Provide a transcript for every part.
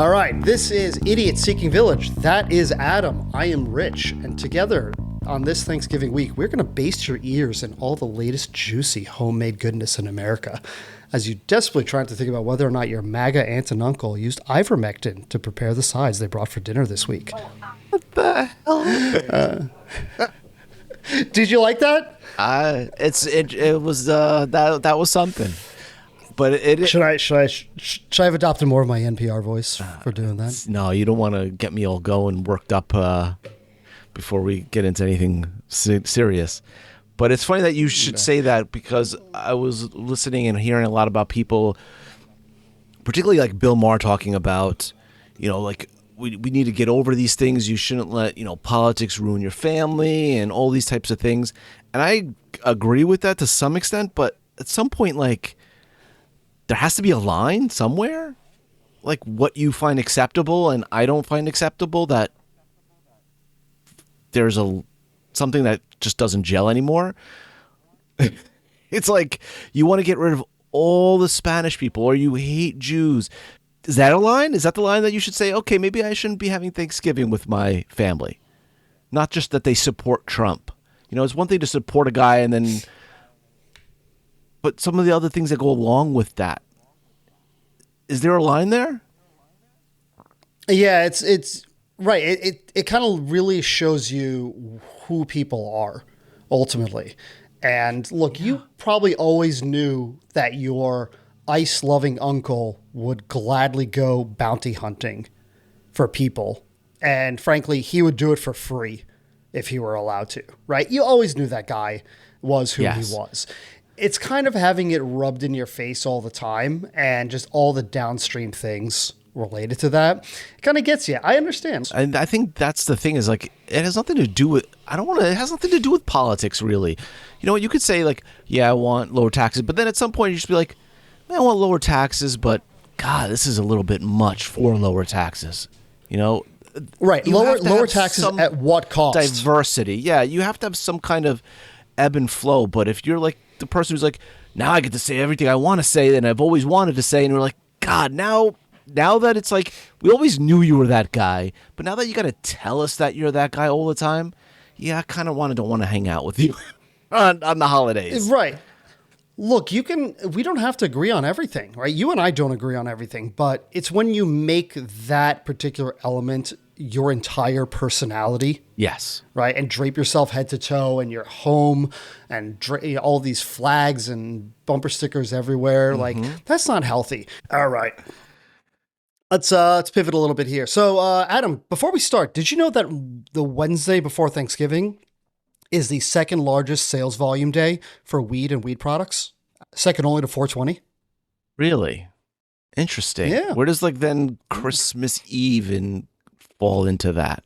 All right, this is Idiot Seeking Village. That is Adam. I am Rich. And together on this Thanksgiving week, we're going to baste your ears in all the latest juicy homemade goodness in America as you desperately try to think about whether or not your MAGA aunt and uncle used Ivermectin to prepare the sides they brought for dinner this week. What the hell? Did you like that? It was that was something. But should I have adopted more of my NPR voice for doing that? No, you don't want to get me all going worked up before we get into anything serious. But it's funny that you should say that, because I was listening and hearing a lot about people, particularly like Bill Maher, talking about, like we need to get over these things. You shouldn't let, politics ruin your family and all these types of things. And I agree with that to some extent, but at some point, like, there has to be a line somewhere, like what you find acceptable and I don't find acceptable, that there's something that just doesn't gel anymore. It's like you want to get rid of all the Spanish people, or you hate Jews. Is that a line? Is that the line that you should say, okay, maybe I shouldn't be having Thanksgiving with my family? Not just that they support Trump. It's one thing to support a guy and then... But some of the other things that go along with that, is there a line there? Yeah, it's right. It kind of really shows you who people are ultimately. And look, you probably always knew that your ice-loving uncle would gladly go bounty hunting for people. And frankly, he would do it for free if he were allowed to, right? You always knew that guy was who he was. It's kind of having it rubbed in your face all the time, and just all the downstream things related to that. It kind of gets you. I understand. And I think that's the thing, is like, it has nothing to do with, it has nothing to do with politics, really. You know what, you could say like, yeah, I want lower taxes, but then at some point you just be like, I want lower taxes, but God, this is a little bit much for lower taxes. Right. Lower taxes at what cost? Diversity. Yeah, you have to have some kind of ebb and flow. But if you're like the person who's like, now I get to say everything I want to say and I've always wanted to say, and we're like, God, now that it's like, we always knew you were that guy, but now that you got to tell us that you're that guy all the time, yeah, I kind of don't want to hang out with you on the holidays. Right. Look, we don't have to agree on everything, right? You and I don't agree on everything, but it's when you make that particular element your entire personality. Yes. Right? And drape yourself head to toe in your home and all these flags and bumper stickers everywhere. Like, that's not healthy. All right. Let's pivot a little bit here. So, Adam, before we start, did you know that the Wednesday before Thanksgiving is the second largest sales volume day for weed and weed products? Second only to 420. Really? Interesting. Yeah. Where does then Christmas Eve fall into that?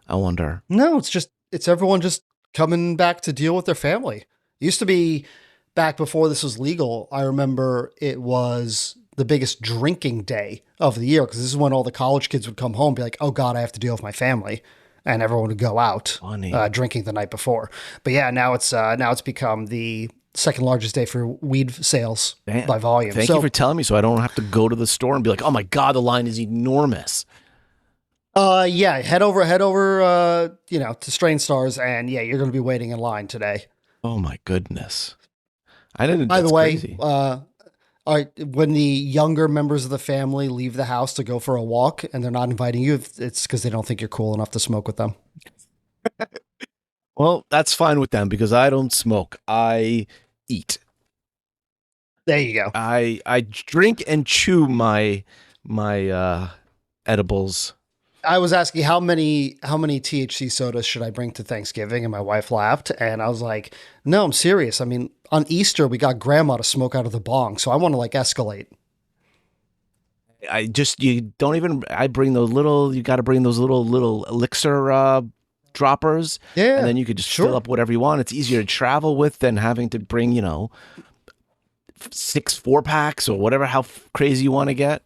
I wonder. No, it's everyone just coming back to deal with their family. It used to be, back before this was legal, I remember it was the biggest drinking day of the year, because this is when all the college kids would come home and be like, oh God, I have to deal with my family. And everyone would go out drinking the night before. But yeah, now it's become the second largest day for weed sales by volume. Thank you for telling me, so I don't have to go to the store and be like, oh my God, the line is enormous. Yeah, head over, to Strain Stars, and yeah, you're going to be waiting in line today. Oh my goodness! I didn't. By the way, crazy. When the younger members of the family leave the house to go for a walk and they're not inviting you, it's because they don't think you're cool enough to smoke with them. Well, that's fine with them, because I don't smoke. I eat. There you go. I drink and chew my edibles. I was asking how many THC sodas should I bring to Thanksgiving, and my wife laughed, and I was like, no, I'm serious. I mean, on Easter we got grandma to smoke out of the bong, so I want to escalate. I bring those little, you got to bring those little elixir droppers. Yeah. And then you could just fill up whatever you want. It's easier to travel with than having to bring, 6 4-packs or whatever, how crazy you want to get.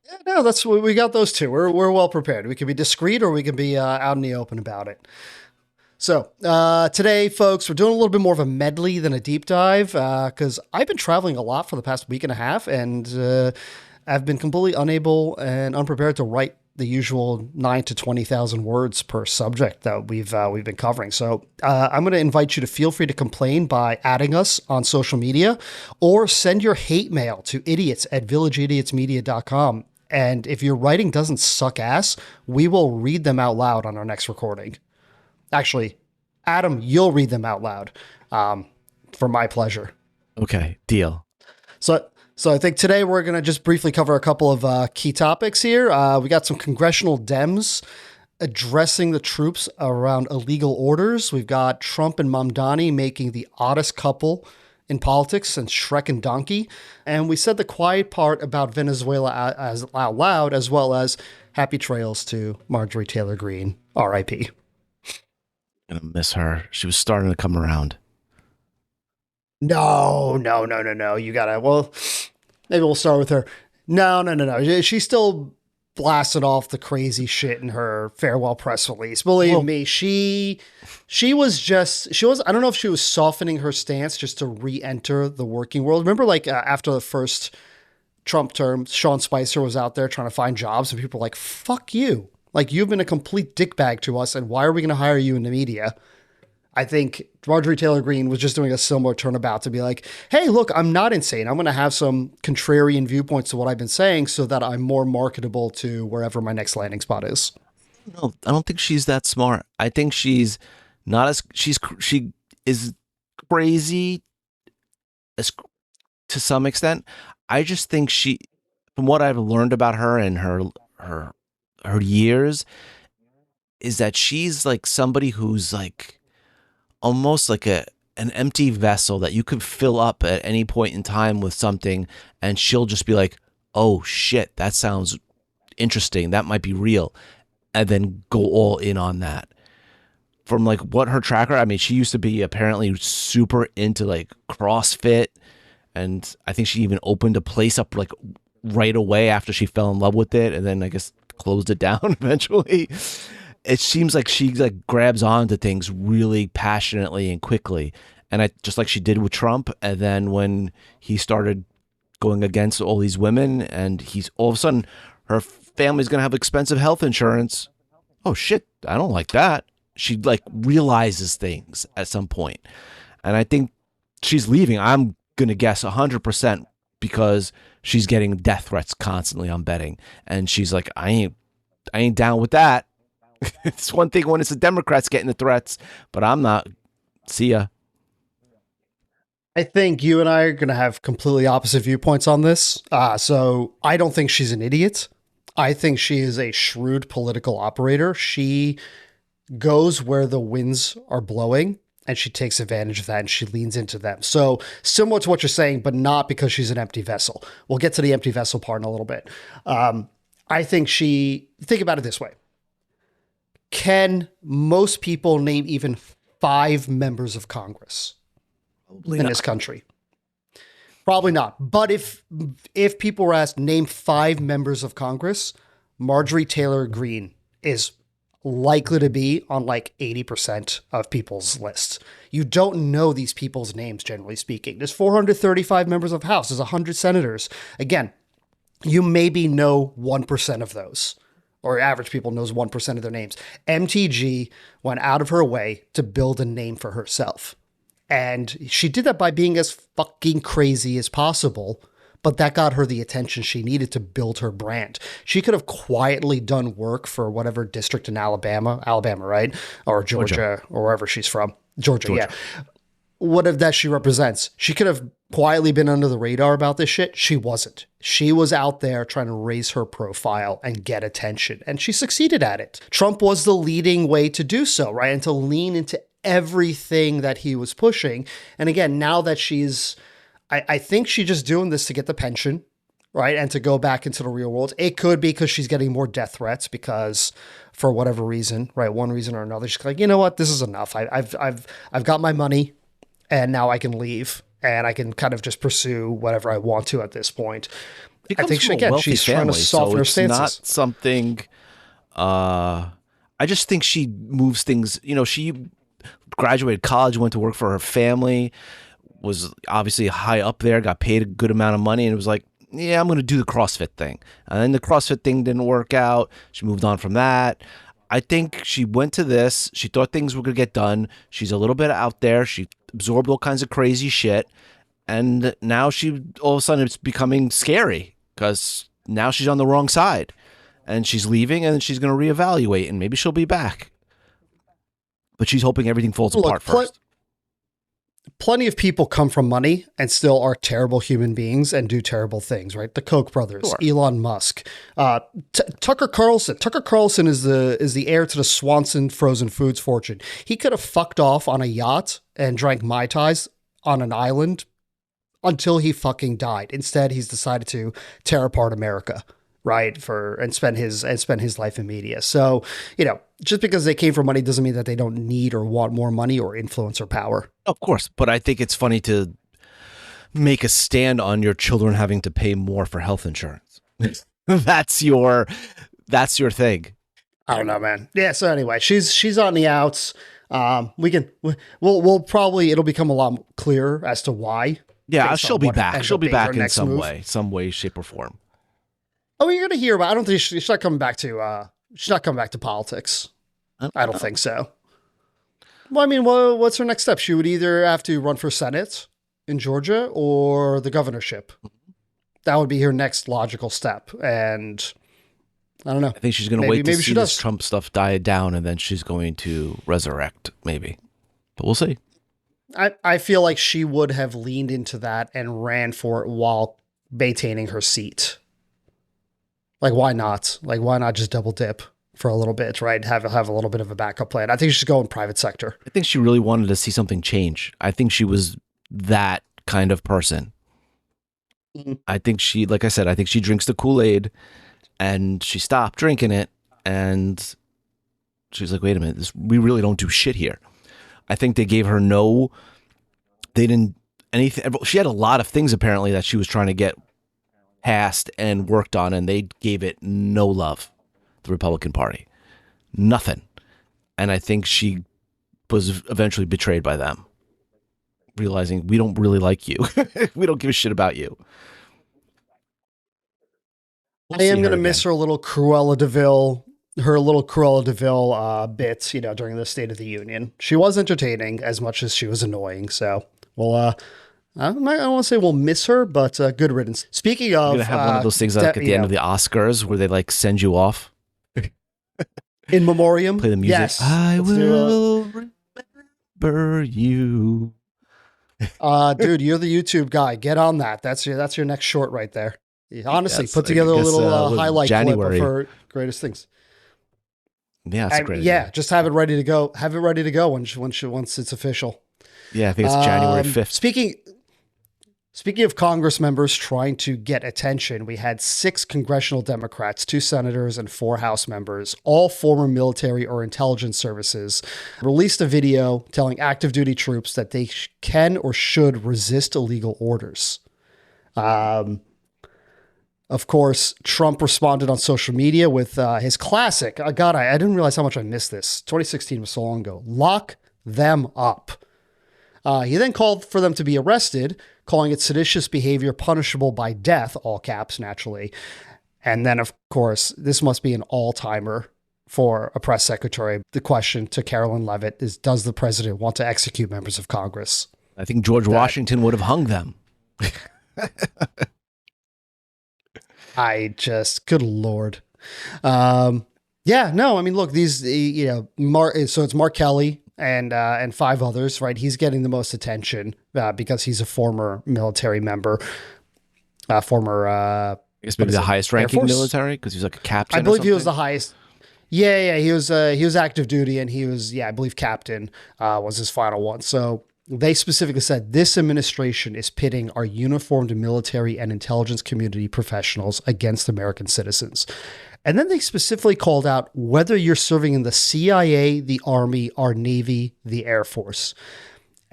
Yeah, no, that's what we got. Those two. We're well prepared. We can be discreet, or we can be out in the open about it. So today, folks, we're doing a little bit more of a medley than a deep dive, because I've been traveling a lot for the past week and a half, and have been completely unable and unprepared to write the usual 9 to 20,000 words per subject that we've been covering. So I'm going to invite you to feel free to complain by adding us on social media, or send your hate mail to idiots@villageidiotsmedia.com. And if your writing doesn't suck ass, we will read them out loud on our next recording. Actually, Adam, you'll read them out loud for my pleasure. Okay, deal. So I think today we're going to just briefly cover a couple of key topics here. We got some congressional Dems addressing the troops around illegal orders. We've got Trump and Mamdani making the oddest couple in politics since Shrek and Donkey. And we said the quiet part about Venezuela as out loud, as well as happy trails to Marjorie Taylor Greene, R.I.P. I'm going to miss her. She was starting to come around. No. You gotta, well, maybe we'll start with her. No. She's still blasted off the crazy shit in her farewell press release. Believe me, she was, I don't know if she was softening her stance just to re-enter the working world. Remember, like, after the first Trump term, Sean Spicer was out there trying to find jobs, and people were like, fuck you. Like, you've been a complete dickbag to us, and why are we going to hire you in the media? I think Marjorie Taylor Greene was just doing a similar turnabout to be like, hey, look, I'm not insane. I'm going to have some contrarian viewpoints to what I've been saying so that I'm more marketable to wherever my next landing spot is. No, I don't think she's that smart. I think she is crazy to some extent. I just think from what I've learned about her and her years, is that she's like somebody who's like almost like an empty vessel that you could fill up at any point in time with something, and she'll just be like, oh shit, that sounds interesting, that might be real, and then go all in on that. From like what her tracker, I mean, she used to be apparently super into like CrossFit, and I think she even opened a place up like right away after she fell in love with it, and then I guess closed it down eventually. It seems like she like grabs onto things really passionately and quickly, and just like she did with Trump. And then when he started going against all these women, and he's all of a sudden her family's gonna have expensive health insurance. Oh shit, I don't like that. She like realizes things at some point, and I think she's leaving. I'm gonna guess 100% because she's getting death threats constantly on betting, and she's like, I ain't down with that. It's one thing when it's the Democrats getting the threats, but I'm not. See ya. I think you and I are going to have completely opposite viewpoints on this. So I don't think she's an idiot. I think she is a shrewd political operator. She goes where the winds are blowing, and she takes advantage of that, and she leans into them. So similar to what you're saying, but not because she's an empty vessel. We'll get to the empty vessel part in a little bit. I think think about it this way. Can most people name even 5 members of Congress in this country? Probably not. But if people were asked, name 5 members of Congress, Marjorie Taylor Greene is likely to be on like 80% of people's lists. You don't know these people's names, generally speaking. There's 435 members of House. There's 100 senators. Again, you maybe know 1% of those. Or average people knows 1% of their names. MTG went out of her way to build a name for herself. And she did that by being as fucking crazy as possible, but that got her the attention she needed to build her brand. She could have quietly done work for whatever district in Alabama, right? Or Georgia, or wherever she's from. Georgia. Yeah. What if that she represents? She could have quietly been under the radar about this shit. She wasn't. She was out there trying to raise her profile and get attention, and she succeeded at it. Trump was the leading way to do so, right? And to lean into everything that he was pushing. And again, now that I think she's just doing this to get the pension, right? And to go back into the real world. It could be because she's getting more death threats because for whatever reason, right? One reason or another, she's like, you know what? This is enough. I've got my money, and now I can leave, and I can kind of just pursue whatever I want to at this point. I think she's trying to soften her stances. Not something. I just think she moves things. You know, she graduated college, went to work for her family, was obviously high up there, got paid a good amount of money, and it was like, yeah, I'm going to do the CrossFit thing. And then the CrossFit thing didn't work out. She moved on from that. I think she went to this. She thought things were going to get done. She's a little bit out there. She absorbed all kinds of crazy shit. And now all of a sudden, it's becoming scary because now she's on the wrong side. And she's leaving, and she's going to reevaluate, and maybe she'll be back. But she's hoping everything falls apart first. Plenty of people come from money and still are terrible human beings and do terrible things, right? The Koch brothers, sure. Elon Musk, Tucker Carlson. Tucker Carlson is the heir to the Swanson frozen foods fortune. He could have fucked off on a yacht and drank Mai Tais on an island until he fucking died. Instead, he's decided to tear apart America, right? And spend his life in media. So, just because they came from money doesn't mean that they don't need or want more money or influence or power. Of course, but I think it's funny to make a stand on your children having to pay more for health insurance. That's your thing. I don't know, man. Yeah. So anyway, she's on the outs. We'll probably, it'll become a lot clearer as to why. Yeah, she'll be back. She'll be back in some way, shape, or form. Oh, you're gonna hear about. I don't think she's not coming back to. She's not coming back to politics. I don't think so. Well, I mean, what's her next step? She would either have to run for Senate in Georgia or the governorship. That would be her next logical step. And I don't know. I think she's going to wait to see this Trump stuff die down, and then she's going to resurrect, maybe. But we'll see. I feel like she would have leaned into that and ran for it while maintaining her seat. Like, why not? Like, why not just double dip for a little bit, right? Have a little bit of a backup plan. I think she should go in private sector. I think she really wanted to see something change. I think she was that kind of person. Mm-hmm. I think she, like I said, I think she drinks the Kool-Aid, and she stopped drinking it, and she's like, wait a minute, we really don't do shit here. I think they gave her they didn't anything. She had a lot of things apparently that she was trying to get passed and worked on, and they gave it no love. The Republican Party, nothing. And I think she was eventually betrayed by them, realizing we don't really like you. We don't give a shit about you. I am going to miss her little Cruella DeVille bits, during the State of the Union. She was entertaining as much as she was annoying. So, well, I don't want to say we'll miss her, but good riddance. Speaking of, you're gonna have one of those things like at the end of the Oscars where they like send you off in memoriam. Play the music. Yes, I will remember you. Dude, you're the YouTube guy. Get on that. That's your next short right there. Honestly, put together a little highlight January. Clip of her greatest things. Yeah, that's great. Yeah, just have it ready to go. Have it ready to go once it's official. Yeah, I think it's January 5th. Speaking of Congress members trying to get attention, we had 6 congressional Democrats, 2 senators, and 4 House members, all former military or intelligence services, released a video telling active duty troops that they can or should resist illegal orders. Of course, Trump responded on social media with his classic, God, I didn't realize how much I missed this. 2016 was so long ago. Lock them up. He then called for them to be arrested, calling it seditious behavior punishable by death, all caps, naturally. And then, of course, this must be an all-timer for a press secretary. The question to Carolyn Leavitt is, does the president want to execute members of Congress? I think George Washington would have hung them. Good Lord. Yeah, no, I mean, look, these, so it's Mark Kelly and 5 others, right? He's getting the most attention because he's a former military member, I guess maybe the highest ranking military because he's like a captain. I believe he was the highest. Yeah, he was active duty, and he was, I believe captain was his final one. So they specifically said this administration is pitting our uniformed military and intelligence community professionals against American citizens. And then they specifically called out whether you're serving in the CIA, the Army, our Navy, the Air Force.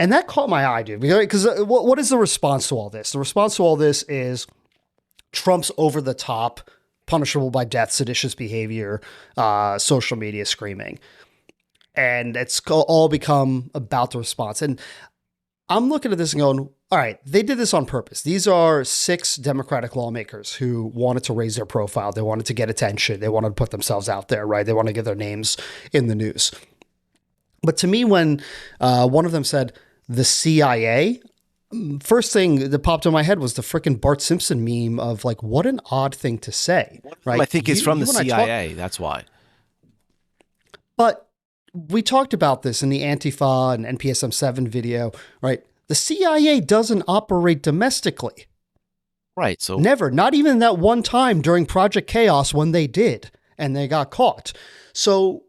And that caught my eye, dude. Because what is the response to all this? The response to all this is Trump's over-the-top, punishable by death, seditious behavior, social media screaming. And it's all become about the response. And I'm looking at this and going, all right, they did this on purpose. These are 6 Democratic lawmakers who wanted to raise their profile. They wanted to get attention. They wanted to put themselves out there, right? They want to get their names in the news. But to me, when one of them said the CIA, first thing that popped in my head was the freaking Bart Simpson meme of like, what an odd thing to say, right? I think it's from the CIA. That's why. But we talked about this in the Antifa and NPSM 7 video, right? The CIA doesn't operate domestically. Right. So never, not even that one time during Project Chaos when they did and they got caught. So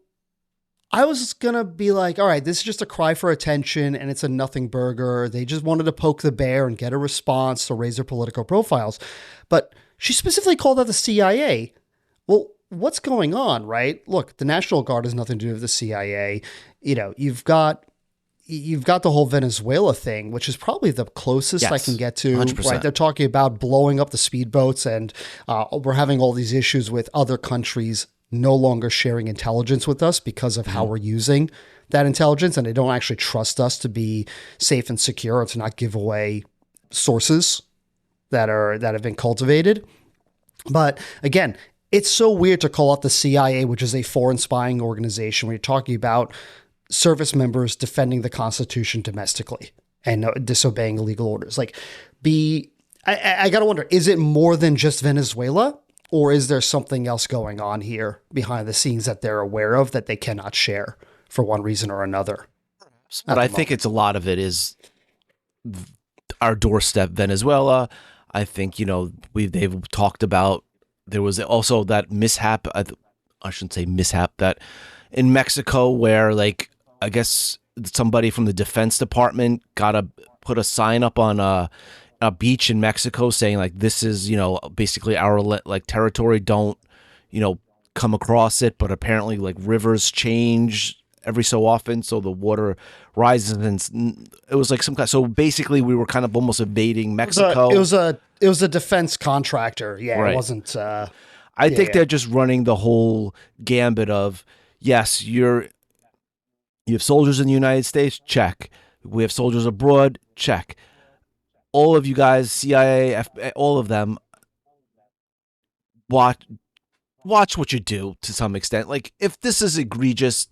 I was going to be like, all right, this is just a cry for attention and it's a nothing burger. They just wanted to poke the bear and get a response to raise their political profiles. But she specifically called out the CIA. Well, what's going on, right? Look, the National Guard has nothing to do with the CIA. You know, you've got the whole Venezuela thing, which is probably the closest I can get to, 100%. right? They're talking about blowing up the speedboats and we're having all these issues with other countries no longer sharing intelligence with us because of how we're using that intelligence. And they don't actually trust us to be safe and secure or to not give away sources that have been cultivated. But again, it's so weird to call out the CIA, which is a foreign spying organization, when you're talking about service members defending the Constitution domestically and disobeying legal orders. Like, I got to wonder, is it more than just Venezuela, or is there something else going on here behind the scenes that they're aware of that they cannot share for one reason or another? But I think it's a lot of it is our doorstep, Venezuela. I think, they've talked about, there was also that mishap, I shouldn't say mishap, that in Mexico where, like, I guess somebody from the Defense Department put a sign up on a beach in Mexico saying, like, this is, basically our like territory, don't, come across it. But apparently, like, rivers change every so often, so the water rises, and it was like some kind. So basically, we were kind of almost invading Mexico. It was a defense contractor. Yeah, right. It wasn't. I think they're just running the whole gambit of, yes, you have soldiers in the United States, check. We have soldiers abroad, check. All of you guys, CIA, all of them, watch what you do to some extent. Like, if this is egregious,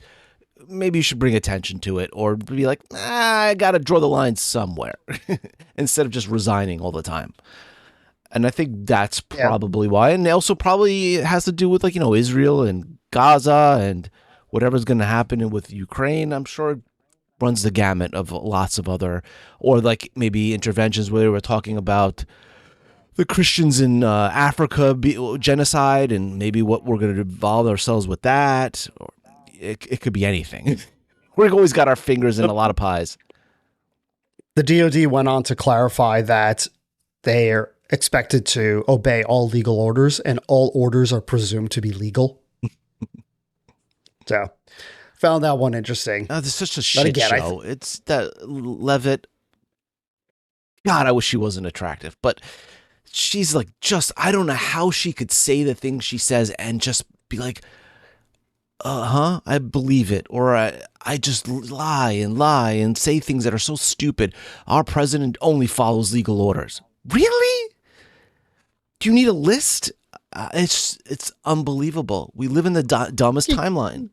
maybe you should bring attention to it, or be like, I got to draw the line somewhere instead of just resigning all the time. And I think that's probably why. And also probably has to do with, like, Israel and Gaza and whatever's going to happen with Ukraine. I'm sure it runs the gamut of lots of other, or like maybe interventions where we're talking about the Christians in Africa genocide, and maybe what we're going to involve ourselves with that. Or it could be anything. We've always got our fingers in a lot of pies. The DoD went on to clarify that they're expected to obey all legal orders, and all orders are presumed to be legal. So, found that one interesting. Oh, this is such a shit show. It's that Leavitt. God, I wish she wasn't attractive, but she's like, I don't know how she could say the things she says and just be like, I believe it. Or I just lie and say things that are so stupid. Our president only follows legal orders. Really? Do you need a list? It's unbelievable. We live in the dumbest timeline.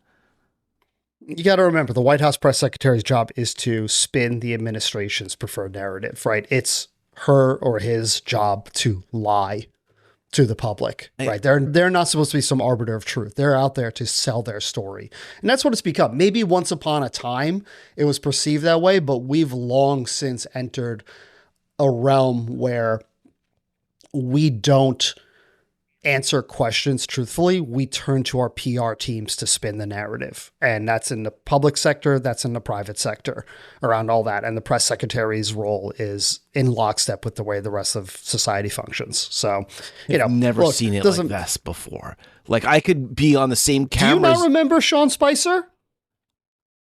You got to remember, the White House press secretary's job is to spin the administration's preferred narrative, right? It's her or his job to lie to the public, right? They're not supposed to be some arbiter of truth. They're out there to sell their story. And that's what it's become. Maybe once upon a time it was perceived that way, but we've long since entered a realm where we don't answer questions truthfully. We turn to our PR teams to spin the narrative. And that's in the public sector, that's in the private sector, around all that. And the press secretary's role is in lockstep with the way the rest of society functions. So, I've never seen it like this before. Like, I could be on the same cameras. Do you not remember Sean Spicer?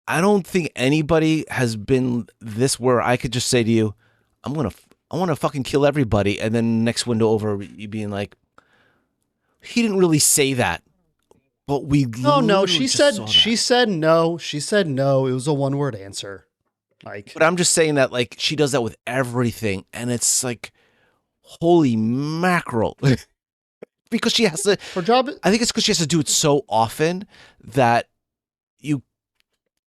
I don't think anybody has been this where I could just say to you, I want to fucking kill everybody. And then next window over, you being like, he didn't really say that, but no. She said no. She said no. It was a one-word answer. Like, But I'm just saying that like she does that with everything, and it's like, holy mackerel. Because she has to. her job. I think it's because she has to do it so often that you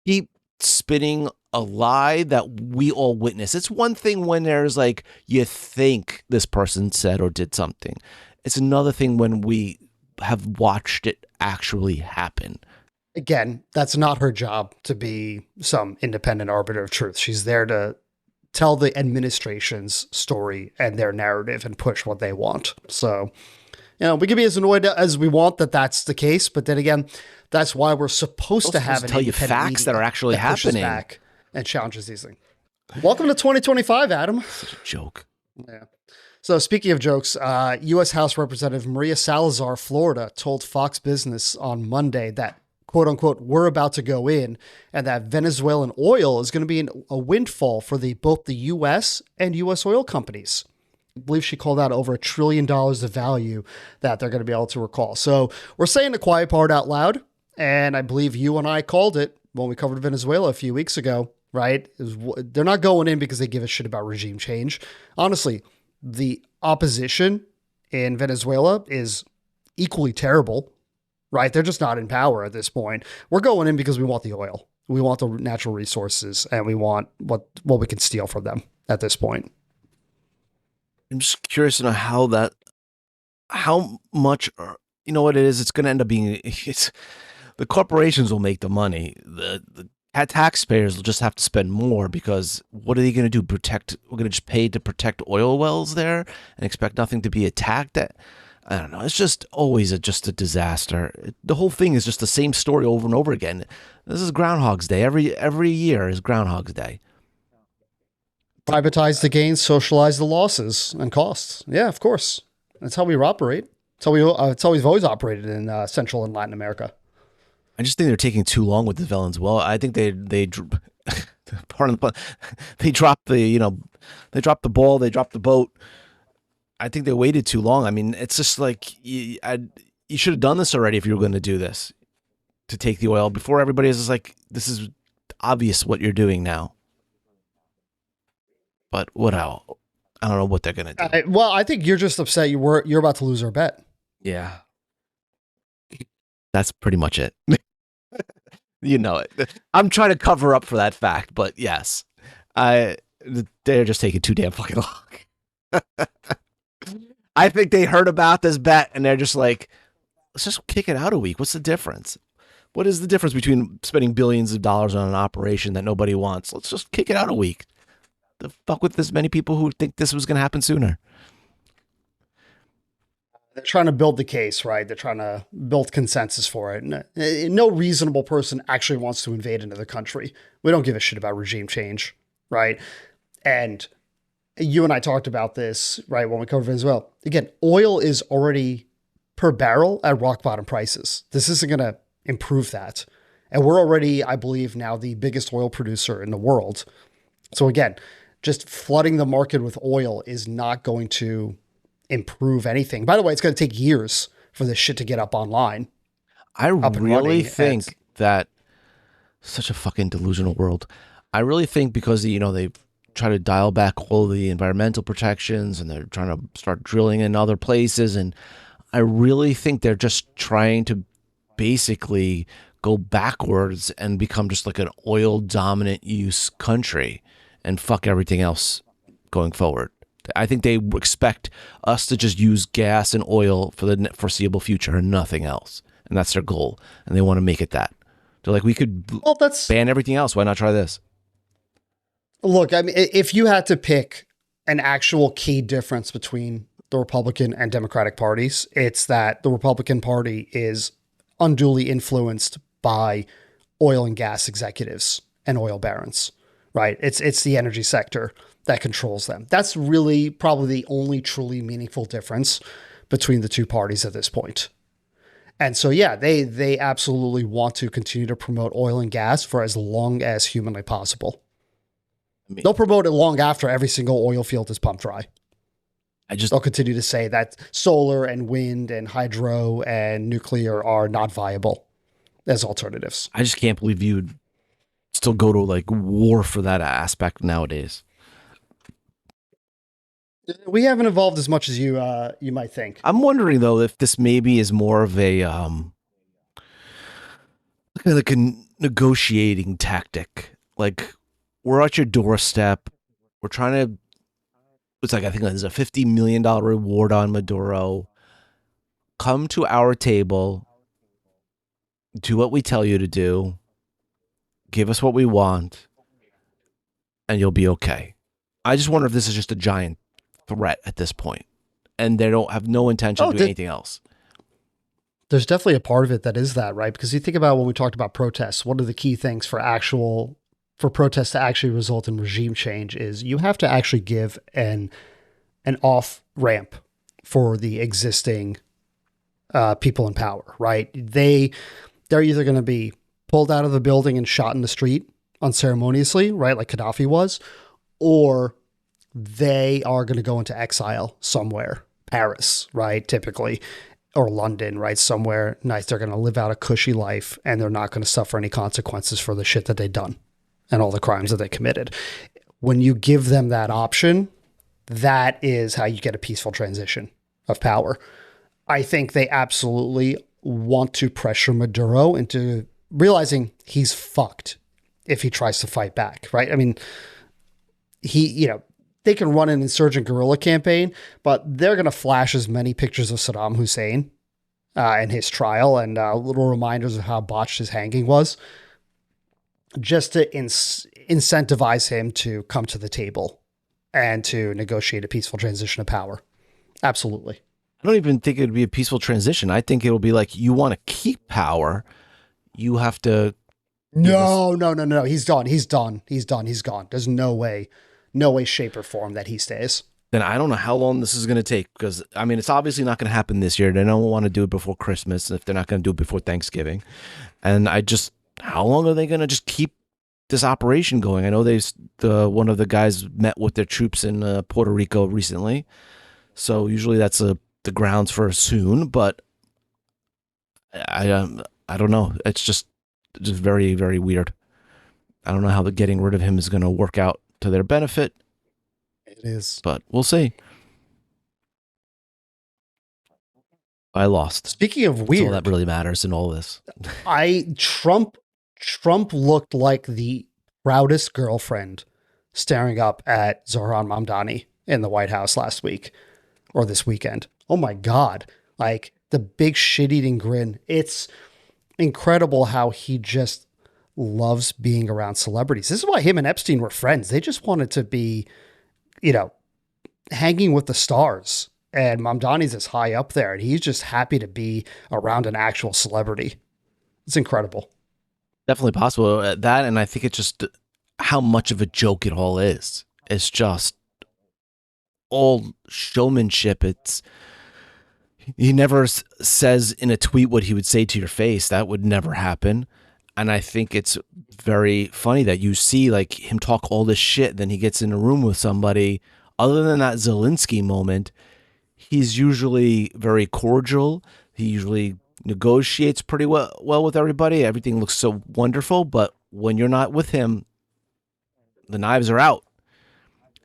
keep spinning a lie that we all witness. It's one thing when there's like you think this person said or did something. It's another thing when we have watched it actually happen. Again, that's not her job to be some independent arbiter of truth. She's there to tell the administration's story and their narrative and push what they want. So, we can be as annoyed as we want that that's the case, but then again, that's why we're supposed to have an tell you facts that are actually happening back and challenges these things. Welcome to 2025, Adam. Such a joke. Yeah. So speaking of jokes, U.S. House Representative Maria Salazar, Florida, told Fox Business on Monday that, quote unquote, we're about to go in, and that Venezuelan oil is going to be a windfall for both the U.S. and U.S. oil companies. I believe she called out over $1 trillion of value that they're going to be able to recall. So we're saying the quiet part out loud, and I believe you and I called it when we covered Venezuela a few weeks ago, right? They're not going in because they give a shit about regime change. Honestly, the opposition in Venezuela is equally terrible, right? They're just not in power at this point. We're going in because we want the oil. We want the natural resources, and we want what we can steal from them at this point. I'm just curious to know how much, you know what it is? It's going to end up being, the corporations will make the money. The taxpayers will just have to spend more because what are they going to do? We're going to just pay to protect oil wells there and expect nothing to be attacked. I don't know. It's just always just a disaster. The whole thing is just the same story over and over again. This is Groundhog's Day. Every year is Groundhog's Day. Privatize the gains, socialize the losses and costs. Yeah, of course. That's how we operate. It's how we've always operated in Central and Latin America. I just think they're taking too long with the Venezuela. I think they pardon the pun, they dropped the ball, they dropped the boat. I think they waited too long. I mean, it's just like you should have done this already if you were going to do this, to take the oil before everybody is just like, this is obvious what you're doing now. But what else? I don't know what they're going to do. Well, I think you're just upset you're about to lose our bet. Yeah. That's pretty much it. You know it. I'm trying to cover up for that fact, but yes. They're just taking too damn fucking long. I think they heard about this bet and they're just like, let's just kick it out a week. What's the difference? What is the difference between spending billions of dollars on an operation that nobody wants? Let's just kick it out a week. The fuck with this many people who think this was going to happen sooner. They're trying to build the case, right? They're trying to build consensus for it. No reasonable person actually wants to invade into the country. We don't give a shit about regime change, right? And you and I talked about this, right, when we covered Venezuela. Again, oil is already per barrel at rock bottom prices. This isn't going to improve that. And we're already, I believe, now the biggest oil producer in the world. So again, just flooding the market with oil is not going to improve anything. By the way, it's going to take years for this shit to get up online. I really think that such a fucking delusional world. I really think because, they try to dial back all the environmental protections and they're trying to start drilling in other places. And I really think they're just trying to basically go backwards and become just like an oil dominant use country and fuck everything else going forward. I think they expect us to just use gas and oil for the foreseeable future and nothing else. And that's their goal. And they want to make it that. They're like, we could ban everything else. Why not try this? Look, I mean, if you had to pick an actual key difference between the Republican and Democratic parties, it's that the Republican Party is unduly influenced by oil and gas executives and oil barons, right? It's the energy sector that controls them. That's really probably the only truly meaningful difference between the two parties at this point. And so, yeah, they absolutely want to continue to promote oil and gas for as long as humanly possible. They'll promote it long after every single oil field is pumped dry. They'll continue to say that solar and wind and hydro and nuclear are not viable as alternatives. I just can't believe you'd still go to like war for that aspect nowadays. We haven't evolved as much as you might think. I'm wondering though if this maybe is more of a like a negotiating tactic. Like we're at your doorstep. We're trying to. It's like I think there's a $50 million reward on Maduro. Come to our table. Do what we tell you to do. Give us what we want, and you'll be okay. I just wonder if this is just a giant threat at this point, and they don't have no intention of doing anything else. There's definitely a part of it that is that, right? Because you think about when we talked about protests, one of the key things for protests to actually result in regime change is you have to actually give an off ramp for the existing people in power, right? They're either going to be pulled out of the building and shot in the street unceremoniously, right? Like Gaddafi was, or they are going to go into exile somewhere, Paris, right? Typically, or London, right? Somewhere nice. They're going to live out a cushy life and they're not going to suffer any consequences for the shit that they've done and all the crimes that they committed. When you give them that option, that is how you get a peaceful transition of power. I think they absolutely want to pressure Maduro into realizing he's fucked if he tries to fight back, right? I mean, they can run an insurgent guerrilla campaign, but they're going to flash as many pictures of Saddam Hussein and his trial and little reminders of how botched his hanging was, just to incentivize him to come to the table and to negotiate a peaceful transition of power. Absolutely. I don't even think it'd be a peaceful transition. I think it'll be like, you want to keep power, you have to. No. He's done. He's gone. There's no way, shape, or form that he stays. Then I don't know how long this is going to take, because I mean, it's obviously not going to happen this year. They don't want to do it before Christmas if they're not going to do it before Thanksgiving. And how long are they going to just keep this operation going? I know one of the guys met with their troops in Puerto Rico recently. So usually that's the grounds for soon, but I don't know. It's just very, very weird. I don't know how the getting rid of him is going to work out to their benefit. It is, but we'll see. I lost. Speaking of weird, that's all that really matters in all this. Trump looked like the proudest girlfriend staring up at Zohran Mamdani in the White House last week or this weekend. Oh my God. Like the big shit-eating grin. It's incredible how he just loves being around celebrities. This is why him and Epstein were friends. They just wanted to be, hanging with the stars. And Mamdani's is high up there, and he's just happy to be around an actual celebrity. It's incredible. Definitely possible. That, and I think it's just how much of a joke it all is. It's just all showmanship. He never says in a tweet what he would say to your face. That would never happen. And I think it's very funny that you see like him talk all this shit, then he gets in a room with somebody. Other than that Zelensky moment, he's usually very cordial. He usually negotiates pretty well with everybody. Everything looks so wonderful. But when you're not with him, the knives are out.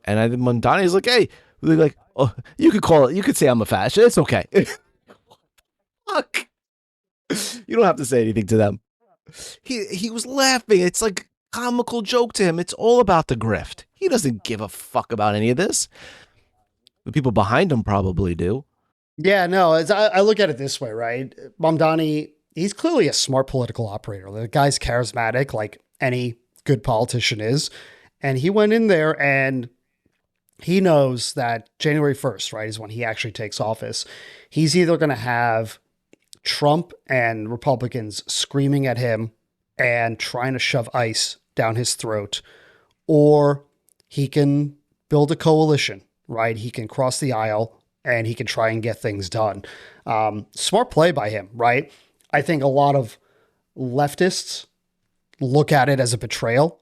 And I think Mamdani's like, hey, like, oh, you could say I'm a fascist. It's okay. Fuck. You don't have to say anything to them. He was laughing. It's like a comical joke to him. It's all about the grift. He doesn't give a fuck about any of this. The people behind him probably do. Yeah, no, I look at it this way, right? Mamdani, he's clearly a smart political operator. The guy's charismatic, like any good politician is. And he went in there and he knows that January 1st, right, is when he actually takes office. He's either going to have Trump and Republicans screaming at him and trying to shove ice down his throat, or he can build a coalition, right? He can cross the aisle and he can try and get things done. Smart play by him, right? I think a lot of leftists look at it as a betrayal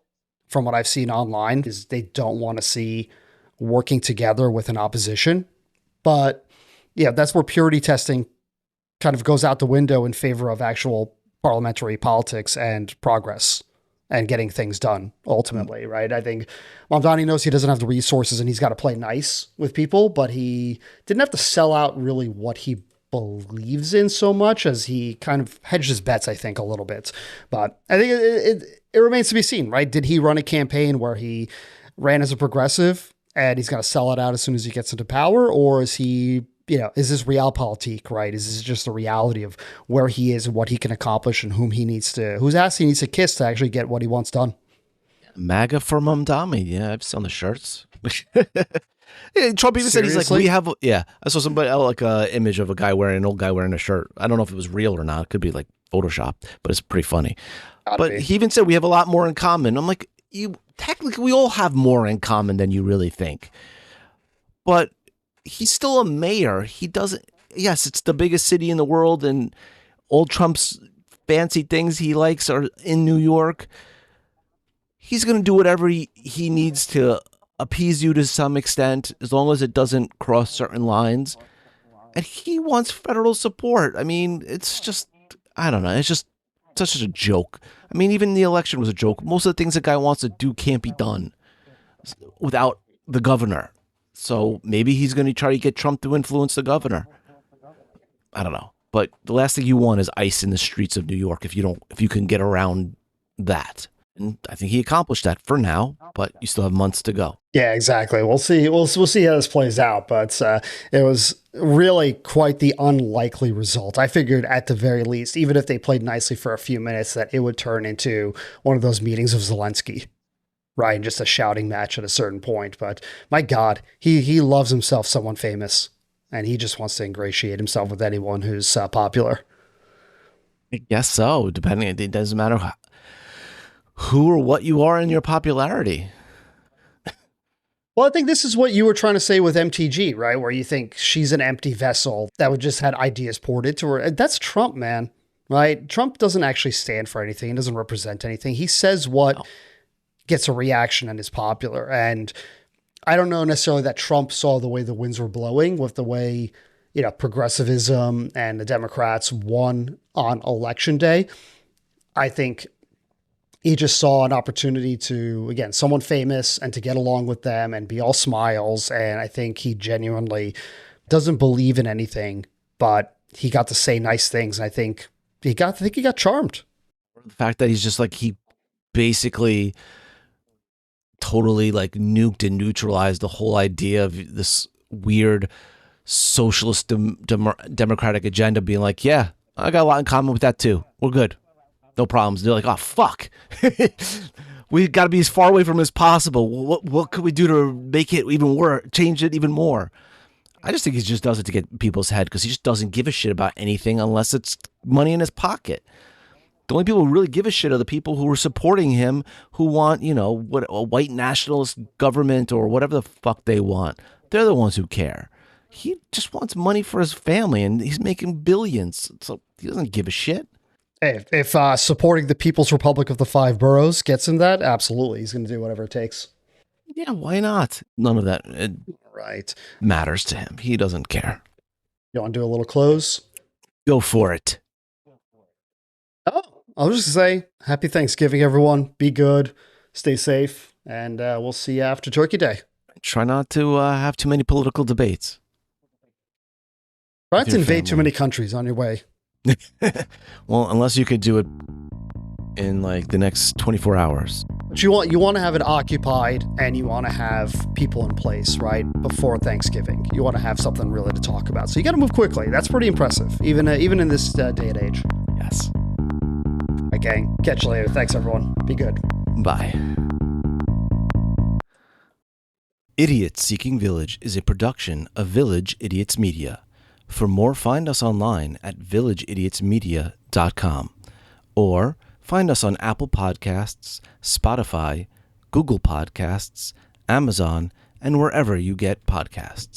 from what I've seen online, is they don't want to see working together with an opposition. But yeah, that's where purity testing kind of goes out the window in favor of actual parliamentary politics and progress and getting things done ultimately, right? I think Mamdani knows he doesn't have the resources and he's got to play nice with people, but he didn't have to sell out really what he believes in so much as he kind of hedged his bets, I think, a little bit. But I think it remains to be seen, right? Did he run a campaign where he ran as a progressive and he's going to sell it out as soon as he gets into power? Or is he, is this realpolitik, right? Is this just the reality of where he is and what he can accomplish and whose ass he needs to kiss to actually get what he wants done? MAGA for Mamdani. Yeah, I've seen the shirts. Yeah, Trump even said, he's like, I saw somebody like a image of an old guy wearing a shirt. I don't know if it was real or not. It could be like Photoshop, but it's pretty funny. But he even said we have a lot more in common. I'm like, technically we all have more in common than you really think. But he's still a mayor. He doesn't, yes, it's the biggest city in the world and all Trump's fancy things he likes are in New York. He's going to do whatever he needs to appease you to some extent, as long as it doesn't cross certain lines. And he wants federal support. I mean, it's just, I don't know. It's just such a joke. I mean, even the election was a joke. Most of the things the guy wants to do can't be done without the governor. So maybe he's going to try to get Trump to influence the governor. I don't know. But the last thing you want is ice in the streets of New York if you can get around that. And I think he accomplished that for now, but you still have months to go. Yeah, exactly. We'll see. We'll see how this plays out. But it was really quite the unlikely result. I figured at the very least, even if they played nicely for a few minutes, that it would turn into one of those meetings of Zelensky, right? Just a shouting match at a certain point. But my God, he loves himself someone famous, and he just wants to ingratiate himself with anyone who's popular. I guess so. Depending, it doesn't matter who or what you are in your popularity. Well, I think this is what you were trying to say with MTG, right? Where you think she's an empty vessel that would just had ideas poured into her. That's Trump, man, right? Trump doesn't actually stand for anything. He doesn't represent anything. He says what gets a reaction and is popular. And I don't know necessarily that Trump saw the way the winds were blowing with the way, progressivism and the Democrats won on election day. I think he just saw an opportunity to, again, someone famous and to get along with them and be all smiles. And I think he genuinely doesn't believe in anything, but he got to say nice things. And I think he got charmed. The fact that he's just like, he basically totally like nuked and neutralized the whole idea of this weird socialist democratic agenda, being like, yeah, I got a lot in common with that too. We're good. No problems. They're like, oh, fuck. We got to be as far away from it as possible. What could we do to make it even worse, change it even more? I just think he just does it to get people's head because he just doesn't give a shit about anything unless it's money in his pocket. The only people who really give a shit are the people who are supporting him, who want, what a white nationalist government or whatever the fuck they want. They're the ones who care. He just wants money for his family, and he's making billions. So he doesn't give a shit. Hey, if supporting the People's Republic of the Five Boroughs gets him that, absolutely. He's going to do whatever it takes. Yeah, why not? None of that matters to him. He doesn't care. You want to do a little close? Go for it. Oh, I was just going to say, happy Thanksgiving, everyone. Be good. Stay safe. And we'll see you after Turkey Day. Try not to have too many political debates. Try not to invade too many countries on your way. Well, unless you could do it in like the next 24 hours. But you want to have it occupied, and you want to have people in place, right, before Thanksgiving. You want to have something really to talk about. So you got to move quickly. That's pretty impressive, even in this day and age. Yes. Okay, catch you later. Thanks, everyone. Be good. Bye. Idiot Seeking Village is a production of Village Idiots Media. For more, find us online at villageidiotsmedia.com or find us on Apple Podcasts, Spotify, Google Podcasts, Amazon, and wherever you get podcasts.